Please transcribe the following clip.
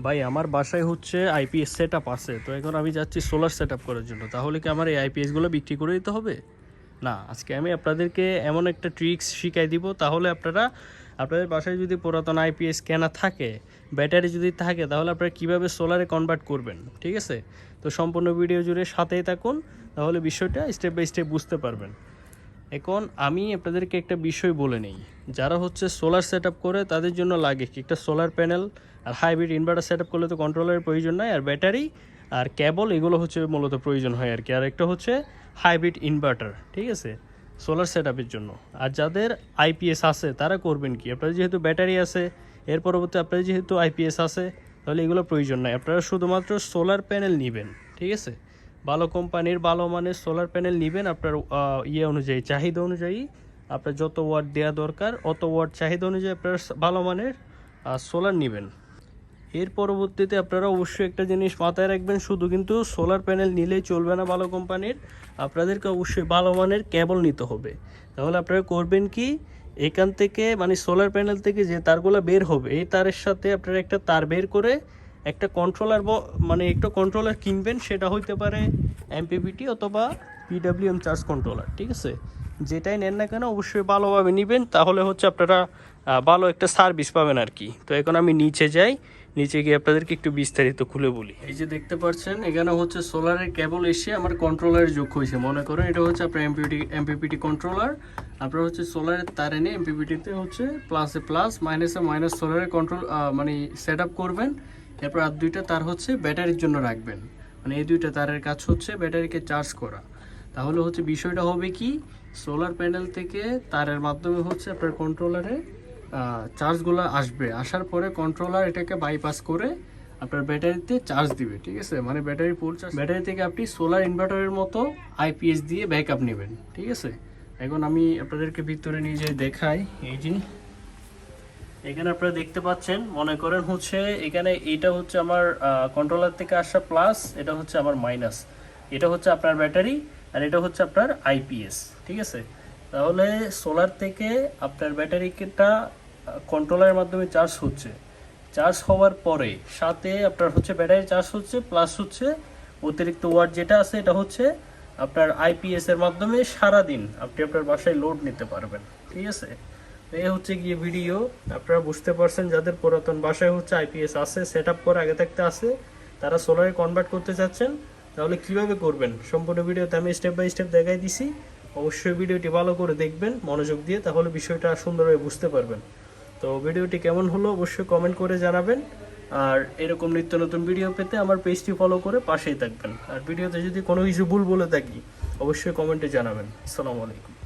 ভাই আমার বাসায় হচ্ছে আইপিএস সেট আপ আছে, তো এখন আমি যাচ্ছি সোলার সেট আপ করার জন্য। তাহলে কি আমার এই আইপিএসগুলো বিক্রি করে দিতে হবে? না, আজকে আমি আপনাদেরকে এমন একটা ট্রিক্স শিখাই দিব, তাহলে আপনারা আপনাদের বাসায় যদি পুরাতন আইপিএস কেনা থাকে, ব্যাটারি যদি থাকে, তাহলে আপনারা কীভাবে সোলারে কনভার্ট করবেন, ঠিক আছে? তো সম্পূর্ণ ভিডিও জুড়ে সাথেই থাকুন, তাহলে বিষয়টা স্টেপ বাই স্টেপ বুঝতে পারবেন। এখন আমি আপনাদেরকে একটা বিষয় বলে নেই, যারা হচ্ছে সোলার সেট আপ করে তাদের জন্য লাগে কি একটা সোলার প্যানেল, আর হাইব্রিড ইনভার্টার সেট আপ করলে তো কন্ট্রোলারের প্রয়োজন নাই, আর ব্যাটারি আর কেবল এগুলো হচ্ছে মূলত প্রয়োজন হয় আর কি। আর একটা হচ্ছে হাইব্রিড ইনভার্টার, ঠিক আছে, সোলার সেট আপের জন্য। আর যাদের আইপিএস আছে তারা করবেন কি, আপনাদের যেহেতু ব্যাটারি আছে, এর পরবর্তী আপনাদের যেহেতু আইপিএস আছে, তাহলে এগুলো প্রয়োজন নাই। আপনারা শুধুমাত্র সোলার প্যানেল নেবেন, ঠিক আছে? ভালো কোম্পানির ভালো মানের সোলার প্যানেল নেবেন আপনার অনুযায়ী, চাহিদা অনুযায়ী। আপনার যত ওয়াট দেওয়া দরকার অত ওয়াট চাহিদা অনুযায়ী আপনার ভালো মানের সোলার নেবেন। এর পরবর্তীতে আপনারা অবশ্যই একটা জিনিস মাথায় রাখবেন, শুধু কিন্তু সোলার প্যানেল নিলেই চলবে না ভালো কোম্পানির, আপনাদেরকে অবশ্যই ভালো মানের কেবল নিতে হবে। তাহলে আপনারা করবেন কি, এখান থেকে মানে সোলার প্যানেল থেকে যে তারগুলো বের হবে, এই তারের সাথে আপনারা একটা তার বের করে একটা কন্ট্রোলার মানে একটা কন্ট্রোলার কিনবেন, সেটা হইতে পারে এমপিপিটি অথবা পিডাব্লিউএম চার্জ কন্ট্রোলার, ঠিক আছে? যেটাই নেন না কেন অবশ্যই ভালোভাবে নেবেন, তাহলে হচ্ছে আপনারা ভালো একটা সার্ভিস পাবেন আর কি। তো এখন আমি নিচে যাই, নিচে গিয়ে আপনাদেরকে একটু বিস্তারিত খুলে বলি। এই যে দেখতে পাচ্ছেন এখানে হচ্ছে সোলারের কেবল এসে আমার কন্ট্রোলারে যোগ হয়েছে। মনে করেন এটা হচ্ছে আপনার এমপিপিটি কন্ট্রোলার। আপনার হচ্ছে সোলারের তার এনে এমপিপিটিতে হচ্ছে প্লাসে প্লাস মাইনাসে মাইনাস সোলারের কন্ট্রোল মানে সেট আপ করবেন। এরপর আর দুইটা তার হচ্ছে ব্যাটারির জন্য রাখবেন, মানে এই দুইটা তারের কাজ হচ্ছে ব্যাটারিকে চার্জ করা। তাহলে হচ্ছে বিষয়টা হবে কি, সোলার প্যানেল থেকে তারের মাধ্যমে হচ্ছে আপনার কন্ট্রোলারে চার্জগুলো আসবে, আসার পরে কন্ট্রোলার এটাকে বাইপাস করে আপনার ব্যাটারিতে চার্জ দিবে, ঠিক আছে? মানে ব্যাটারি ফুল চার্জ, ব্যাটারি থেকে আপনি সোলার ইনভার্টারের মতো আইপিএস দিয়ে ব্যাকআপ নেবেন, ঠিক আছে? এখন আমি আপনাদেরকে ভিতরে নিয়ে যাই দেখাই। এই যে এখানে আপনারা দেখতে পাচ্ছেন, মনে করেন হচ্ছে এখানে এটা হচ্ছে আমার কন্ট্রোলার থেকে আসা প্লাস, এটা হচ্ছে আমার মাইনাস, এটা হচ্ছে আপনার ব্যাটারি, আর এটা হচ্ছে আপনার আইপিএস, ঠিক আছে? তাহলে সোলার থেকে আপনার ব্যাটারিটা কন্ট্রোলারের মাধ্যমে চার্জ হচ্ছে, চার্জ হওয়ার পরে সাথে আপনার হচ্ছে ব্যাটারি চার্জ হচ্ছে, প্লাস হচ্ছে অতিরিক্ত ওয়াট যেটা আছে এটা হচ্ছে আপনার আইপিএস এর মাধ্যমে সারাদিন আপনি আপনার বাসায় লোড নিতে পারবেন, ঠিক আছে? এই হচ্ছে গিয়ে ভিডিও। আপনারা বুঝতে পারছেন, যাদের পুরাতন বাসায় হচ্ছে আইপিএস আছে, সেট আপ করে আগে থাকতে আছে, তারা সোলারে কনভার্ট করতে চাচ্ছেন, তাহলে কিভাবে করবেন সম্পূর্ণ ভিডিওতে আমি স্টেপ বাই স্টেপ দেখাই দিছি। অবশ্যই ভিডিওটি ভালো করে দেখবেন মনোযোগ দিয়ে, তাহলে বিষয়টা সুন্দরভাবে বুঝতে পারবেন। তো ভিডিওটি কেমন হলো অবশ্যই কমেন্ট করে জানাবেন। আর এরকম নিত্য নতুন ভিডিও পেতে আমার পেজটি ফলো করে পাশেই থাকবেন। আর ভিডিওতে যদি কোনো কিছু ভুল বলে থাকি অবশ্যই কমেন্টে জানাবেন। আসসালামু আলাইকুম।